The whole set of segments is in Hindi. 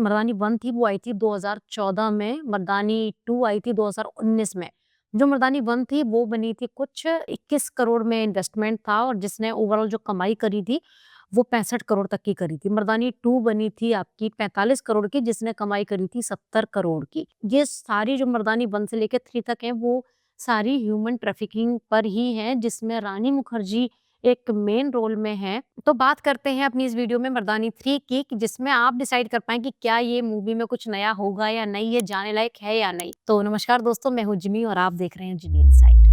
मर्दानी 1 थी वो आई थी 2014 में, मर्दानी 2 आई थी 2019 में। जो मर्दानी 1 थी वो बनी थी कुछ 21 करोड़ में इन्वेस्टमेंट था और जिसने ओवरऑल जो कमाई करी थी वो 65 करोड़ तक की करी थी। मर्दानी 2 बनी थी आपकी 45 करोड़ की जिसने कमाई करी थी 70 करोड़ की। ये सारी जो मर्दानी 1 से लेके 3 तक है वो सारी ह्यूमन ट्रैफिकिंग पर ही है जिसमें रानी मुखर्जी एक मेन रोल में है। तो बात करते हैं अपनी इस वीडियो में मर्दानी 3 की कि जिसमें आप डिसाइड कर पाएँ कि क्या ये मूवी में कुछ नया होगा या नहीं, ये जाने लायक है या नहीं। तो नमस्कार दोस्तों, मैं हूँ जिमी और आप देख रहे हैं जिमी इनसाइड।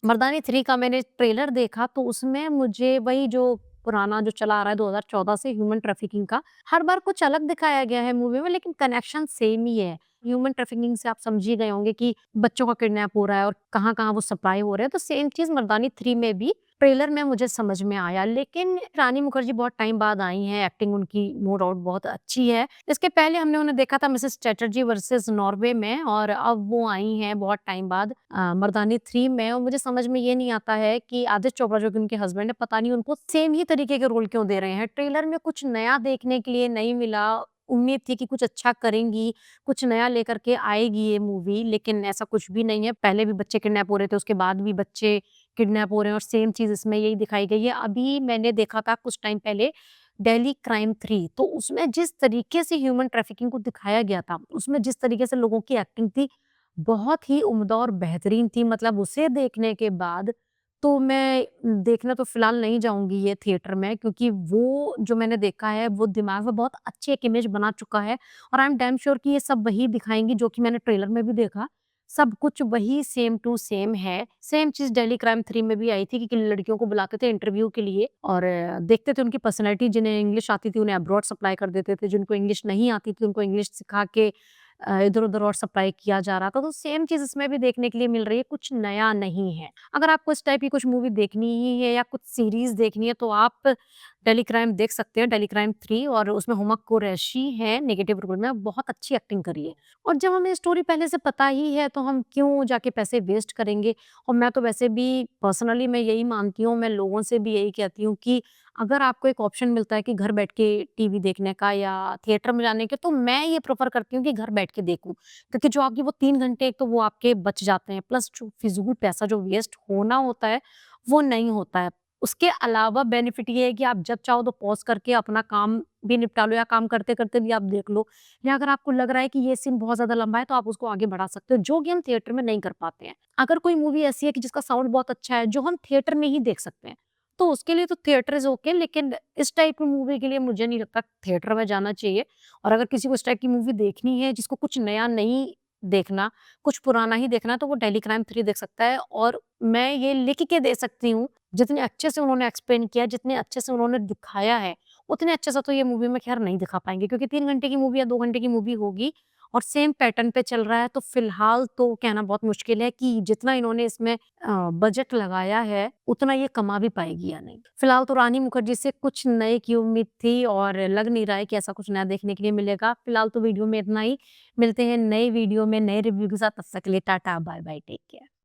मर्दानी 3 का मैंने ट्रेलर देखा तो उसमें मुझे वही जो पुराना जो चला आ रहा है 2014 से ह्यूमन ट्रैफिकिंग का, हर बार कुछ अलग दिखाया गया है मूवी में लेकिन कनेक्शन सेम ही है। ह्यूमन ट्रैफिकिंग से आप समझ ही गए होंगे कि बच्चों का किडनैप हो रहा है और कहाँ-कहाँ वो सप्लाई हो रहे हैं, तो सेम चीज़ मर्दानी 3 में भी ट्रेलर में मुझे समझ में आया। लेकिन रानी मुखर्जी बहुत टाइम बाद आई हैं, एक्टिंग उनकी नो डाउट बहुत अच्छी है। इसके पहले हमने उन्हें देखा था मिसेस चैटर्जी वर्सेस नॉर्वे में और अब वो आई हैं बहुत टाइम बाद मर्दानी 3 में और मुझे समझ में ये नहीं आता है कि आदित्य चोपड़ा जो कि उनके हस्बैंड है, पता नहीं उनको सेम ही तरीके के रोल क्यों दे रहे हैं। ट्रेलर में कुछ नया देखने के लिए नहीं मिला। उम्मीद थी कि कुछ अच्छा करेंगी, कुछ नया लेकर के आएगी ये मूवी, लेकिन ऐसा कुछ भी नहीं है। पहले भी बच्चे किडनैप हो रहे थे, उसके बाद भी बच्चे किडनैप हो रहे हैं और सेम चीज़ इसमें यही दिखाई गई है। अभी मैंने देखा था कुछ टाइम पहले डेली क्राइम 3 तो उसमें जिस तरीके से ह्यूमन ट्रैफिकिंग को दिखाया गया था, उसमें जिस तरीके से लोगों की एक्टिंग थी, बहुत ही उम्दा और बेहतरीन थी। मतलब उसे देखने के बाद तो मैं देखने तो फ़िलहाल नहीं जाऊँगी ये थिएटर में क्योंकि वो जो मैंने देखा है, वो दिमाग में बहुत अच्छी एक इमेज बना चुका है और आई एम डैम श्योर कि ये सब वही दिखाएँगी जो कि मैंने ट्रेलर में भी देखा। सब कुछ वही सेम टू सेम है। सेम चीज़ डेली क्राइम 3 में भी आई थी कि किन लड़कियों को बुलाते थे इंटरव्यू के लिए और देखते थे उनकी पर्सनैलिटी, जिन्हें इंग्लिश आती थी उन्हें अब्रॉड सप्लाई कर देते थे, जिनको इंग्लिश नहीं आती थी उनको इंग्लिश सिखा के इधर-उधर और सप्लाई किया जा रहा था। तो सेम चीज़ इसमें भी देखने के लिए मिल रही है, कुछ नया नहीं है। अगर आपको इस टाइप की कुछ मूवी देखनी ही है या कुछ सीरीज़ देखनी है तो आप डेली क्राइम देख सकते हैं, डेली क्राइम 3 और उसमें हुमा कुरैशी हैं नेगेटिव रोल में, बहुत अच्छी एक्टिंग करी है। और जब हमें स्टोरी पहले से पता ही है तो हम क्यों जाके पैसे वेस्ट करेंगे? और मैं तो वैसे भी पर्सनली मैं यही मानती हूँ, मैं लोगों से भी यही कहती हूँ कि अगर आपको एक ऑप्शन मिलता है कि घर बैठ के टीवी देखने का या थिएटर में जाने के, तो मैं ये प्रेफ़र करती हूँ कि घर बैठ के देखूँ। क्योंकि जो आपकी वो 3 घंटे एक तो वो आपके बच जाते हैं, प्लस जो फ़िज़ूल पैसा जो वेस्ट होना होता है, वो नहीं होता है। उसके अलावा बेनिफिट ये है कि आप जब चाहो तो पॉज़ करके अपना काम भी निपटा लो या काम करते-करते भी आप देख लो। या अगर आपको लग रहा है कि ये सीन बहुत ज़्यादा लंबा है, तो आप उसको आगे बढ़ा सकते हो, जो कि हम थिएटर में नहीं कर पाते हैं। अगर कोई मूवी ऐसी है कि जिसका साउंड बहुत अच्छा है, जो हम थिएटर में ही देख सकते हैं, तो उसके लिए तो थिएटर इज़ ओके, लेकिन इस टाइप की मूवी के लिए मुझे नहीं लगता थिएटर में जाना चाहिए। और अगर किसी को इस टाइप की मूवी देखनी है, जिसको कुछ नया नहीं देखना, कुछ पुराना ही देखना है, तो वो डेली क्राइम 3 देख सकता है और मैं ये लिख के दे सकती हूँ, जितने अच्छे से उन्होंने एक्सप्लेन किया, जितने अच्छे से उन्होंने दिखाया है, उतने अच्छे से तो ये मूवी में ख़ैर नहीं दिखा पाएँगे क्योंकि 3 घंटे की मूवी या 2 घंटे की मूवी होगी और सेम पैटर्न पे चल रहा है, तो फ़िलहाल तो कहना बहुत मुश्किल है कि जितना इन्होंने इसमें बजट लगाया है, उतना ये कमा भी पाएगी या नहीं। फ़िलहाल तो रानी मुखर्जी से कुछ नए की उम्मीद थी और लग नहीं रहा है कि ऐसा कुछ नया देखने के लिए मिलेगा। फ़िलहाल तो वीडियो में इतना ही, मिलते हैं नए वीडियो में, नए रिव्यू के साथ, तब तक के लिए टाटा, बाय-बाय, टेक केयर।